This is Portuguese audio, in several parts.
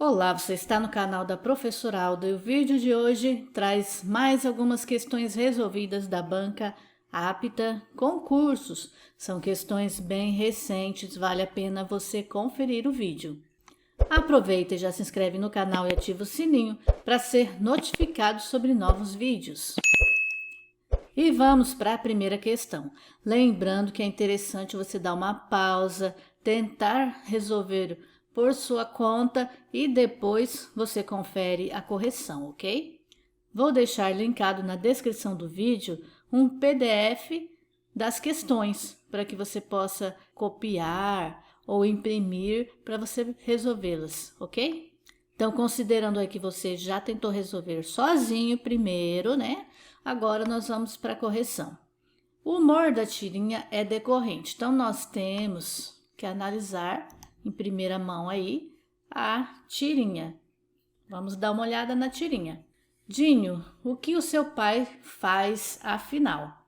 Olá, você está no canal da Professora Alda e o vídeo de hoje traz mais algumas questões resolvidas da banca Apta Concursos. São questões bem recentes, vale a pena você conferir o vídeo. Aproveita e já se inscreve no canal e ativa o sininho para ser notificado sobre novos vídeos. E vamos para a primeira questão. Lembrando que é interessante você dar uma pausa, tentar resolver por sua conta e depois você confere a correção, ok? Vou deixar linkado na descrição do vídeo um PDF das questões para que você possa copiar ou imprimir para você resolvê-las, ok? Então, considerando aí que você já tentou resolver sozinho primeiro, né? Agora nós vamos para a correção. O humor da tirinha é decorrente, então nós temos que analisar em primeira mão aí a tirinha. Vamos dar uma olhada na tirinha. Dinho, o que o seu pai faz afinal?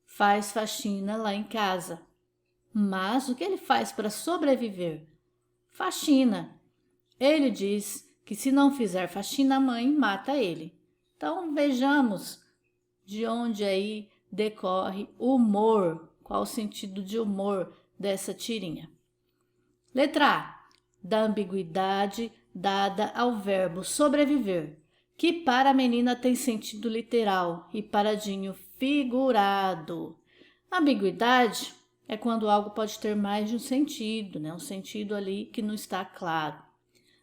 Faz faxina lá em casa. Mas o que ele faz para sobreviver? Faxina. Ele diz que se não fizer faxina, a mãe mata ele. Então vejamos de onde aí decorre o humor. Qual o sentido de humor dessa tirinha? Letra A. Da ambiguidade dada ao verbo sobreviver, que para a menina tem sentido literal e para Dinho figurado. Ambiguidade é quando algo pode ter mais de um sentido, né? Um sentido ali que não está claro.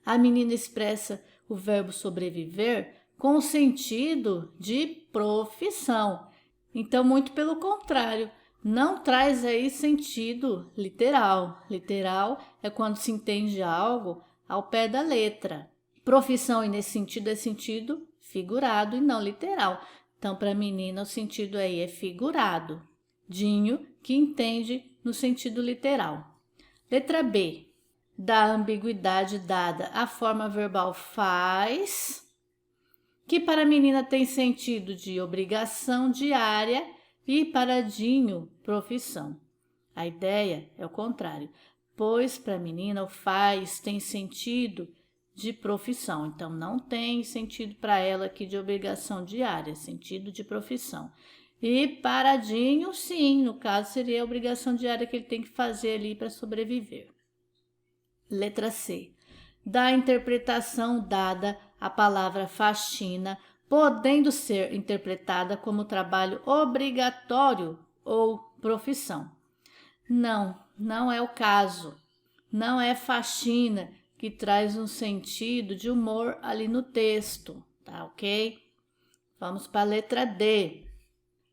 A menina expressa o verbo sobreviver com o sentido de profissão. Então, muito pelo contrário, não traz aí sentido literal. Literal é quando se entende algo ao pé da letra. Profissão, e nesse sentido, é sentido figurado e não literal. Então, para a menina, o sentido aí é figurado. Dinho, que entende no sentido literal. Letra B. Da ambiguidade dada à forma verbal faz, que para a menina tem sentido de obrigação diária e para Dinho, profissão. A ideia é o contrário, pois para a menina o faz tem sentido de profissão, então não tem sentido para ela aqui de obrigação diária, sentido de profissão. E para Dinho, sim, no caso seria a obrigação diária que ele tem que fazer ali para sobreviver. Letra C. Da interpretação dada à palavra faxina, podendo ser interpretada como trabalho obrigatório ou profissão. Não é o caso. Não é faxina que traz um sentido de humor ali no texto, tá ok? Vamos para a letra D.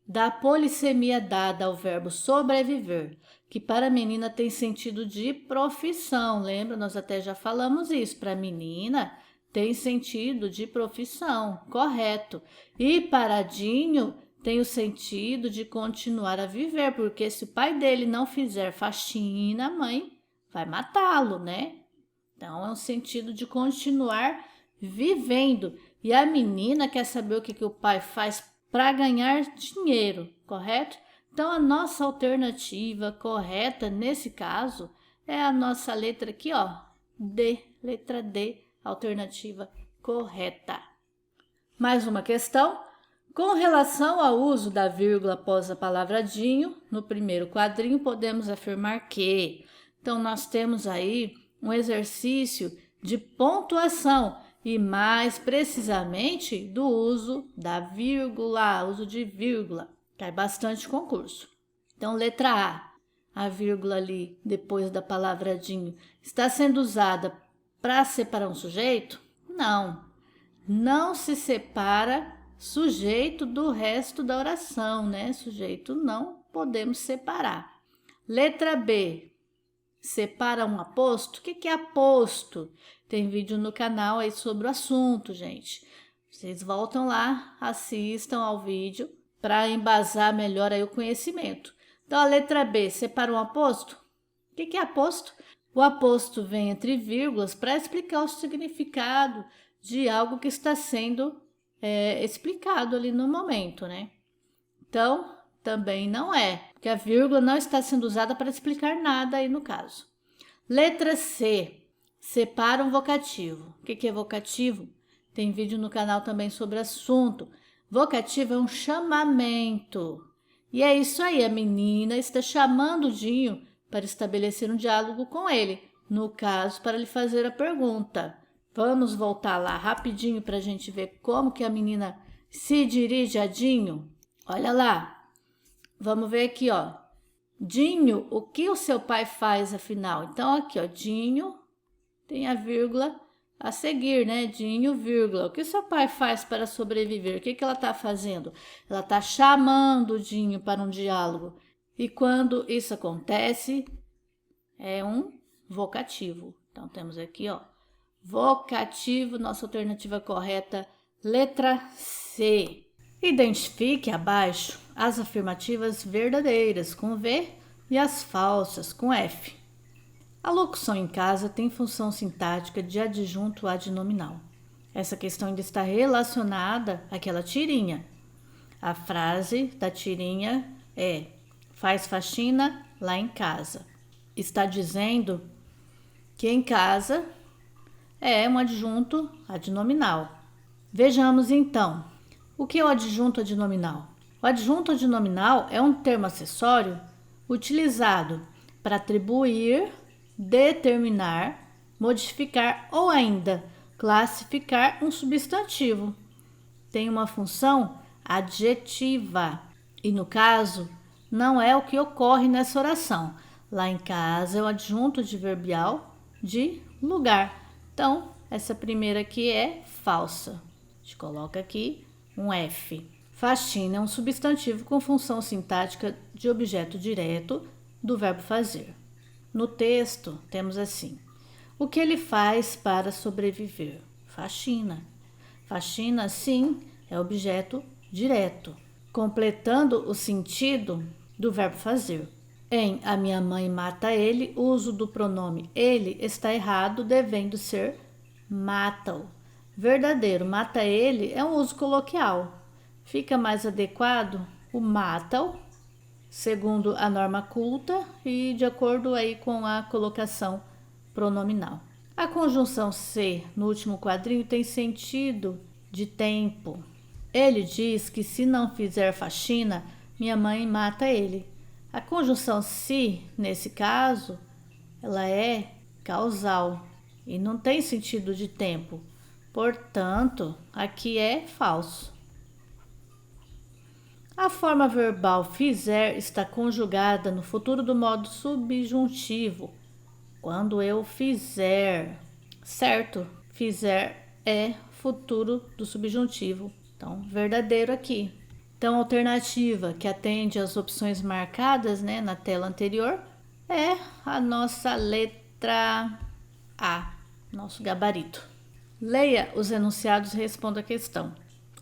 Da polissemia dada ao verbo sobreviver, que para a menina tem sentido de profissão. Lembra? Nós até já falamos isso. Para a menina tem sentido de profissão, correto. E para Dinho tem o sentido de continuar a viver, porque se o pai dele não fizer faxina, a mãe vai matá-lo, né? Então é um sentido de continuar vivendo. E a menina quer saber o que o pai faz para ganhar dinheiro, correto? Então, a nossa alternativa correta nesse caso é a nossa letra aqui, ó, D, letra D, alternativa correta. Mais uma questão. Com relação ao uso da vírgula após a palavra Dinho, no primeiro quadrinho, podemos afirmar que. Então, nós temos aí um exercício de pontuação e mais precisamente do uso da vírgula, uso de vírgula. Cai bastante concurso. Então, letra A vírgula ali depois da palavra Dinho, está sendo usada para separar um sujeito? Não se separa sujeito do resto da oração, né? Sujeito não podemos separar. Letra B, separa um aposto? O que é aposto? Tem vídeo no canal aí sobre o assunto, gente. Vocês voltam lá, assistam ao vídeo para embasar melhor aí o conhecimento. Então, a letra B, separa um aposto? O que é aposto? O aposto vem entre vírgulas para explicar o significado de algo que está sendo explicado ali no momento, né? Então, também não é, porque a vírgula não está sendo usada para explicar nada aí no caso. Letra C. Separa um vocativo. O que é vocativo? Tem vídeo no canal também sobre o assunto. Vocativo é um chamamento. E é isso aí, a menina está chamando o Dinho para estabelecer um diálogo com ele. No caso, para lhe fazer a pergunta. Vamos voltar lá rapidinho para a gente ver como que a menina se dirige a Dinho. Olha lá. Vamos ver aqui, ó. Dinho, o que o seu pai faz afinal? Então, aqui, ó, Dinho, tem a vírgula a seguir, né? Dinho, vírgula. O que o seu pai faz para sobreviver? O que ela está fazendo? Ela está chamando o Dinho para um diálogo. E quando isso acontece, é um vocativo. Então, temos aqui, ó, vocativo, nossa alternativa correta, letra C. Identifique abaixo as afirmativas verdadeiras com V e as falsas com F. A locução em casa tem função sintática de adjunto adnominal. Essa questão ainda está relacionada àquela tirinha. A frase da tirinha é: faz faxina lá em casa. Está dizendo que em casa é um adjunto adnominal. Vejamos então. O que é o adjunto adnominal? O adjunto adnominal é um termo acessório utilizado para atribuir, determinar, modificar ou ainda classificar um substantivo. Tem uma função adjetiva e, no caso, não é o que ocorre nessa oração. Lá em casa é o adjunto adverbial de lugar. Então, essa primeira aqui é falsa. A gente coloca aqui um F. Faxina é um substantivo com função sintática de objeto direto do verbo fazer. No texto, temos assim: o que ele faz para sobreviver? Faxina. Faxina, sim, é objeto direto, completando o sentido do verbo fazer. Em a minha mãe mata ele, o uso do pronome ele está errado, devendo ser mata-o. Verdadeiro, mata ele é um uso coloquial. Fica mais adequado o mata-o, segundo a norma culta e de acordo aí com a colocação pronominal. A conjunção se no último quadrinho tem sentido de tempo. Ele diz que se não fizer faxina, minha mãe mata ele. A conjunção se, nesse caso, ela é causal e não tem sentido de tempo. Portanto, aqui é falso. A forma verbal fizer está conjugada no futuro do modo subjuntivo. Quando eu fizer, certo? Fizer é futuro do subjuntivo. Então, verdadeiro aqui. Então, a alternativa que atende às opções marcadas, né, na tela anterior é a nossa letra A, nosso gabarito. Leia os enunciados e responda a questão.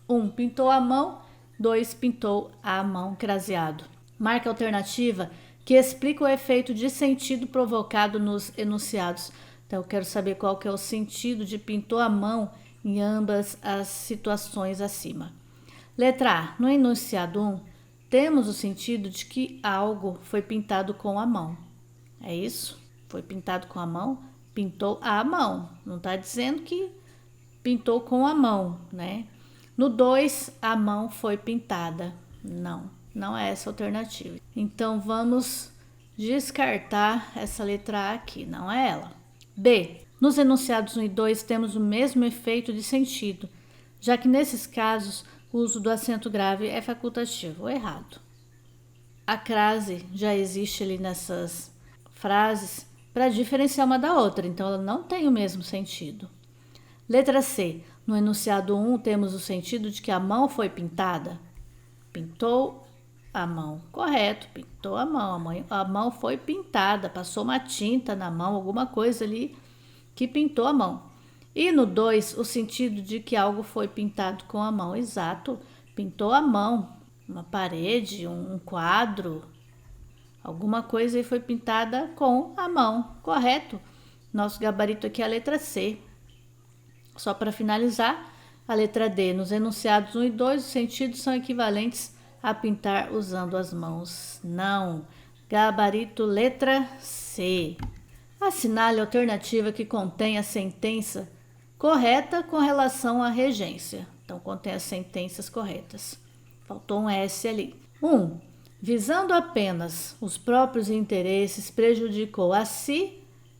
1. Pintou a mão. 2. Pintou a mão craseado. Marque a alternativa que explica o efeito de sentido provocado nos enunciados. Então, eu quero saber qual que é o sentido de pintou a mão em ambas as situações acima. Letra A. No enunciado 1, temos o sentido de que algo foi pintado com a mão. É isso? Foi pintado com a mão? Pintou a mão. Não está dizendo que pintou com a mão, né? No 2, a mão foi pintada. Não é essa a alternativa. Então, vamos descartar essa letra A aqui, não é ela. B. Nos enunciados 1 e 2, temos o mesmo efeito de sentido, já que nesses casos, o uso do acento grave é facultativo. Errado. A crase já existe ali nessas frases para diferenciar uma da outra, então ela não tem o mesmo sentido. Letra C. No enunciado 1, temos o sentido de que a mão foi pintada. Pintou a mão. Correto, pintou a mão. A mão foi pintada, passou uma tinta na mão, alguma coisa ali que pintou a mão. E no 2, o sentido de que algo foi pintado com a mão. Exato, pintou a mão. Uma parede, um quadro, alguma coisa aí foi pintada com a mão. Correto. Nosso gabarito aqui é a letra C. Só para finalizar, a letra D. Nos enunciados 1 e 2, os sentidos são equivalentes a pintar usando as mãos. Não. Gabarito letra C. Assinale a alternativa que contém a sentença correta com relação à regência. Então, contém as sentenças corretas. Faltou um S ali. 1. Visando apenas os próprios interesses, prejudicou a si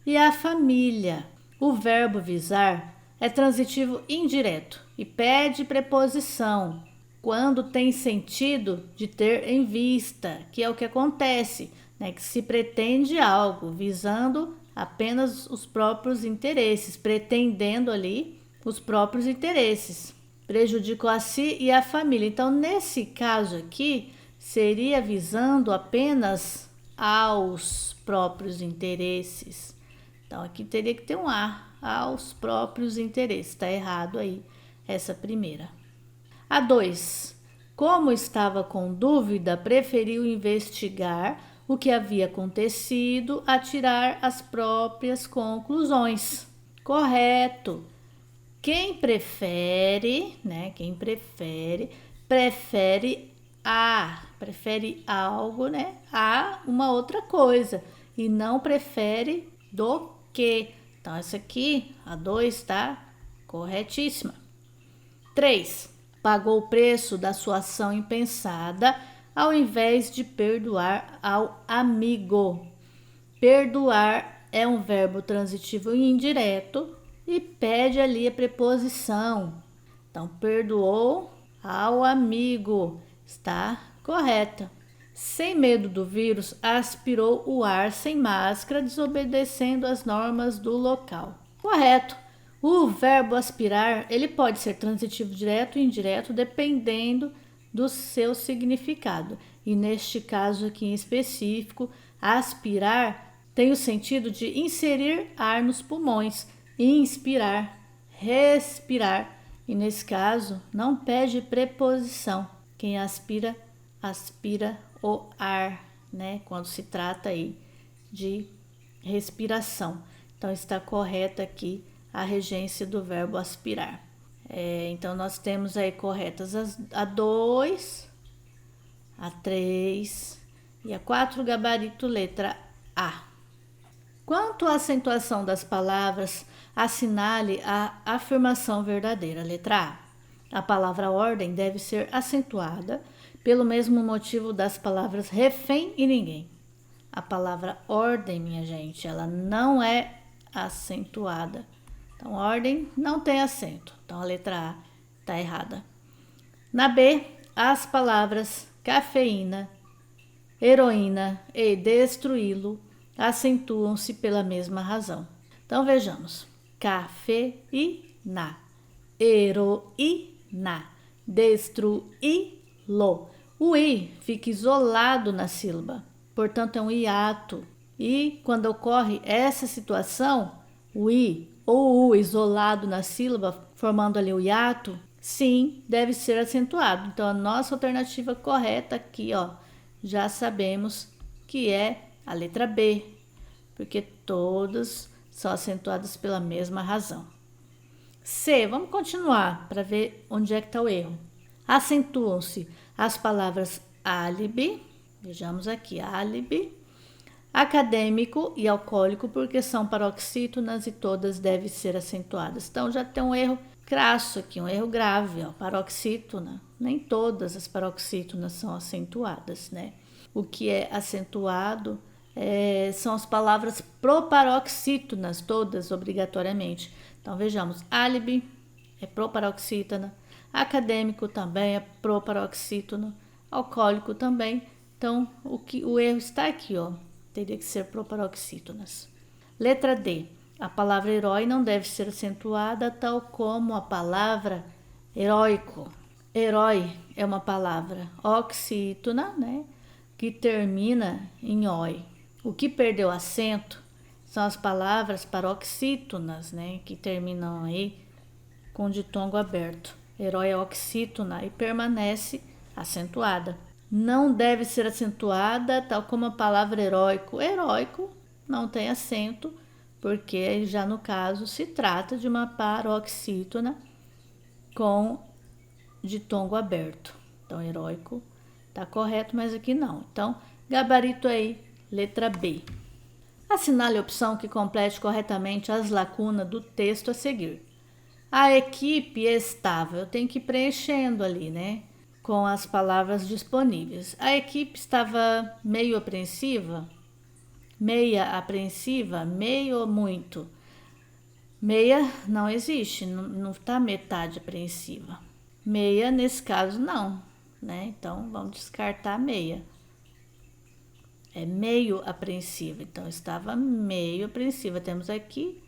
e a família. O verbo visar é transitivo indireto e pede preposição quando tem sentido de ter em vista, que é o que acontece, né? Que se pretende algo visando apenas os próprios interesses, pretendendo ali os próprios interesses. Prejudicou a si e a família. Então, nesse caso aqui, seria visando apenas aos próprios interesses. Então, aqui teria que ter um A, aos próprios interesses. Está errado aí essa primeira. A 2. Como estava com dúvida, preferiu investigar o que havia acontecido a tirar as próprias conclusões. Correto. Quem prefere, né? Quem prefere algo, né? A uma outra coisa e não prefere do que. Então, essa aqui, a 2, está corretíssima. 3. Pagou o preço da sua ação impensada ao invés de perdoar ao amigo. Perdoar é um verbo transitivo e indireto e pede ali a preposição. Então, perdoou ao amigo. Está correta. Sem medo do vírus, aspirou o ar sem máscara, desobedecendo as normas do local. Correto. O verbo aspirar, ele pode ser transitivo direto e indireto, dependendo do seu significado. E neste caso aqui em específico, aspirar tem o sentido de inserir ar nos pulmões, inspirar, respirar. E nesse caso, não pede preposição. Quem aspira, aspira o ar, né? Quando se trata aí de respiração. Então, está correta aqui a regência do verbo aspirar. Então, nós temos aí corretas a 2, a 3 e a 4, gabarito letra A. Quanto à acentuação das palavras, assinale a afirmação verdadeira, letra A. A palavra ordem deve ser acentuada pelo mesmo motivo das palavras refém e ninguém. A palavra ordem, minha gente, ela não é acentuada. Então, ordem não tem acento. Então, a letra A está errada. Na B, as palavras cafeína, heroína e destruí-lo acentuam-se pela mesma razão. Então, vejamos. Cafeína, heroína, destruí-lo. O I fica isolado na sílaba, portanto, é um hiato. E quando ocorre essa situação, o I ou U isolado na sílaba, formando ali o hiato, sim, deve ser acentuado. Então, a nossa alternativa correta aqui, ó, já sabemos que é a letra B, porque todas são acentuadas pela mesma razão. C, vamos continuar para ver onde é que está o erro. Acentuam-se as palavras álibi, vejamos aqui, álibi, acadêmico e alcoólico, porque são paroxítonas e todas devem ser acentuadas. Então, já tem um erro crasso aqui, um erro grave, ó, paroxítona. Nem todas as paroxítonas são acentuadas, né? O que é acentuado são as palavras proparoxítonas, todas obrigatoriamente. Então, vejamos, álibi é proparoxítona, acadêmico também é proparoxítono, alcoólico também. Então, o erro está aqui, ó. Teria que ser proparoxítonas. Letra D. A palavra herói não deve ser acentuada, tal como a palavra heróico. Herói é uma palavra oxítona, né? Que termina em oi. O que perdeu acento são as palavras paroxítonas, né? Que terminam aí com ditongo aberto. Herói é oxítona e permanece acentuada. Não deve ser acentuada, tal como a palavra heróico. Heróico não tem acento, porque já no caso se trata de uma paroxítona com ditongo aberto. Então, heróico está correto, mas aqui não. Então, gabarito aí, letra B. Assinale a opção que complete corretamente as lacunas do texto a seguir. A equipe estava, eu tenho que ir preenchendo ali, né? Com as palavras disponíveis. A equipe estava meio apreensiva, meia apreensiva, meio ou muito. Meia não existe, não está metade apreensiva. Meia, nesse caso, não, né? Então, vamos descartar meia. É meio apreensiva, então estava meio apreensiva. Temos aqui.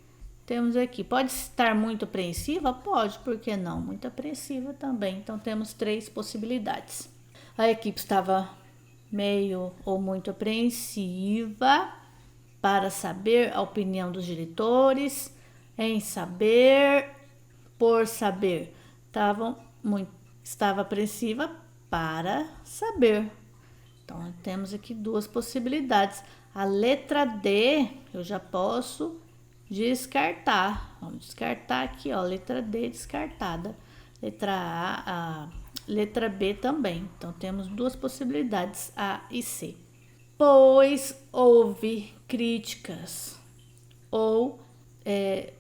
Pode estar muito apreensiva? Pode, por que não? Muito apreensiva também. Então, temos 3 possibilidades. A equipe estava meio ou muito apreensiva para saber a opinião dos diretores, em saber, por saber. Estava apreensiva para saber. Então, temos aqui 2 possibilidades. A letra D, eu já posso descartar. Vamos descartar aqui, ó, letra D descartada. Letra B também. Então, temos 2 possibilidades, A e C. Pois houve críticas.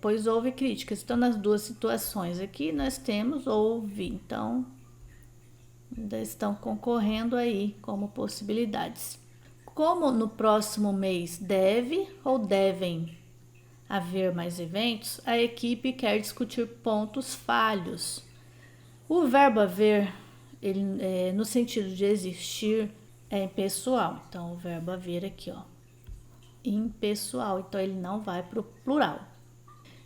Pois houve críticas. Então, nas 2 situações aqui, nós temos houve. Então, ainda estão concorrendo aí como possibilidades. Como no próximo mês deve ou devem haver mais eventos, a equipe quer discutir pontos falhos. O verbo haver, ele, no sentido de existir, é impessoal. Então, o verbo haver aqui, ó, impessoal. Então, ele não vai para o plural.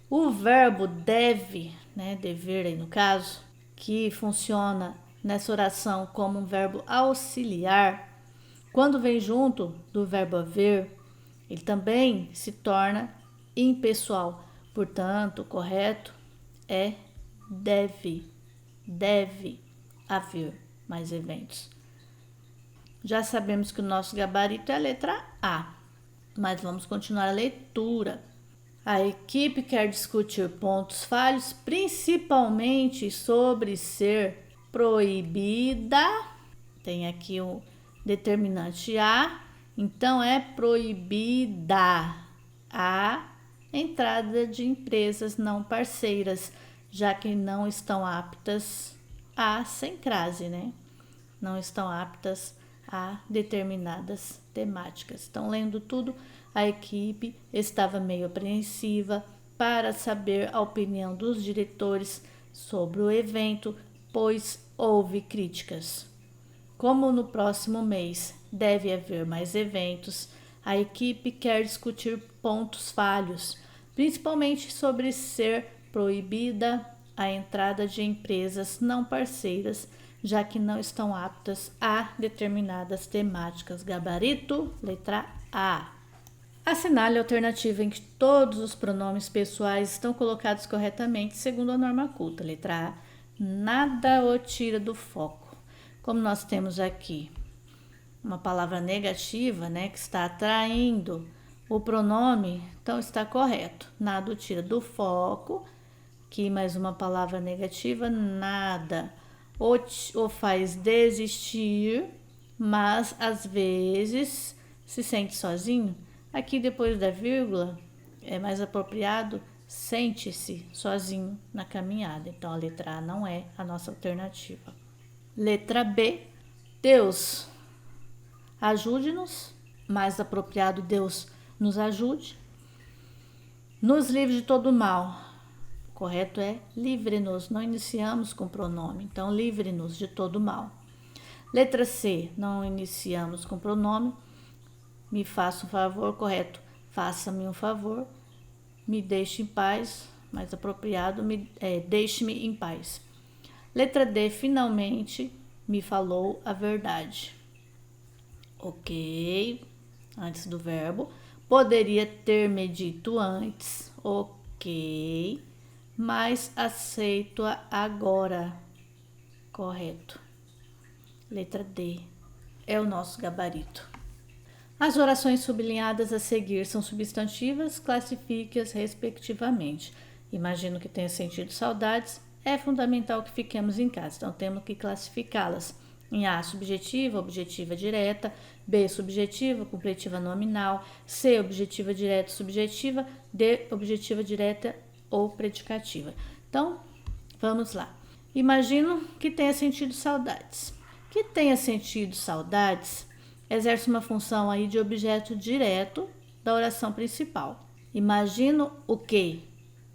O verbo deve, né, dever aí no caso, que funciona nessa oração como um verbo auxiliar, quando vem junto do verbo haver, ele também se torna impessoal. Portanto, o correto é deve haver mais eventos. Já sabemos que o nosso gabarito é a letra A, mas vamos continuar a leitura. A equipe quer discutir pontos falhos, principalmente sobre ser proibida. Tem aqui o determinante A, então é proibida a entrada de empresas não parceiras, já que não estão aptas a, sem crase, né? Não estão aptas a determinadas temáticas. Estão lendo tudo. A equipe estava meio apreensiva para saber a opinião dos diretores sobre o evento, pois houve críticas. Como no próximo mês deve haver mais eventos, a equipe quer discutir pontos falhos, principalmente sobre ser proibida a entrada de empresas não parceiras, já que não estão aptas a determinadas temáticas. Gabarito, letra A. Assinale a alternativa em que todos os pronomes pessoais estão colocados corretamente segundo a norma culta. Letra A. Nada o tira do foco. Como nós temos aqui uma palavra negativa, né, que está atraindo o pronome, então está correto. Nada o tira do foco. Aqui mais uma palavra negativa, nada o faz desistir, mas às vezes se sente sozinho. Aqui depois da vírgula é mais apropriado, sente-se sozinho na caminhada. Então a letra A não é a nossa alternativa. Letra B, Deus ajude-nos, mais apropriado, Deus nos ajude, nos livre de todo mal. O correto é livre-nos, não iniciamos com pronome, então livre-nos de todo mal. Letra C, não iniciamos com pronome, me faça um favor, correto, faça-me um favor, me deixe em paz, mais apropriado, deixe-me em paz. Letra D, finalmente me falou a verdade. Ok, antes do verbo, poderia ter me dito antes, ok, mas aceito-a agora, correto. Letra D é o nosso gabarito. As orações sublinhadas a seguir são substantivas, classifique-as respectivamente. Imagino que tenha sentido saudades, é fundamental que fiquemos em casa, então temos que classificá-las. Em A, subjetiva, objetiva direta. B, subjetiva, completiva nominal. C, objetiva direta, subjetiva. D, objetiva direta ou predicativa. Então, vamos lá. Imagino que tenha sentido saudades. Que tenha sentido saudades exerce uma função aí de objeto direto da oração principal. Imagino o quê?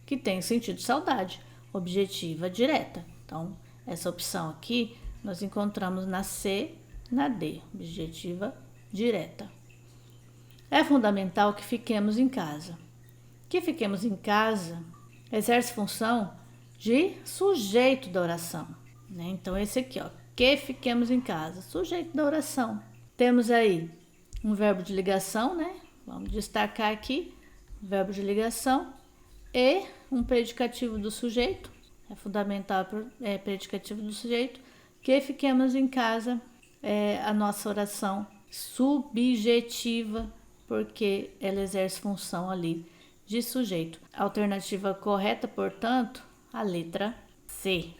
Que tenha sentido saudade, objetiva direta. Então, essa opção aqui nós encontramos na C, na D, objetiva direta. É fundamental que fiquemos em casa. Que fiquemos em casa exerce função de sujeito da oração, né? Então, esse aqui, ó, que fiquemos em casa, sujeito da oração. Temos aí um verbo de ligação, né? Vamos destacar aqui, verbo de ligação e um predicativo do sujeito. É fundamental, predicativo do sujeito. Que fiquemos em casa é a nossa oração subjetiva, porque ela exerce função ali de sujeito. A alternativa correta, portanto, a letra C.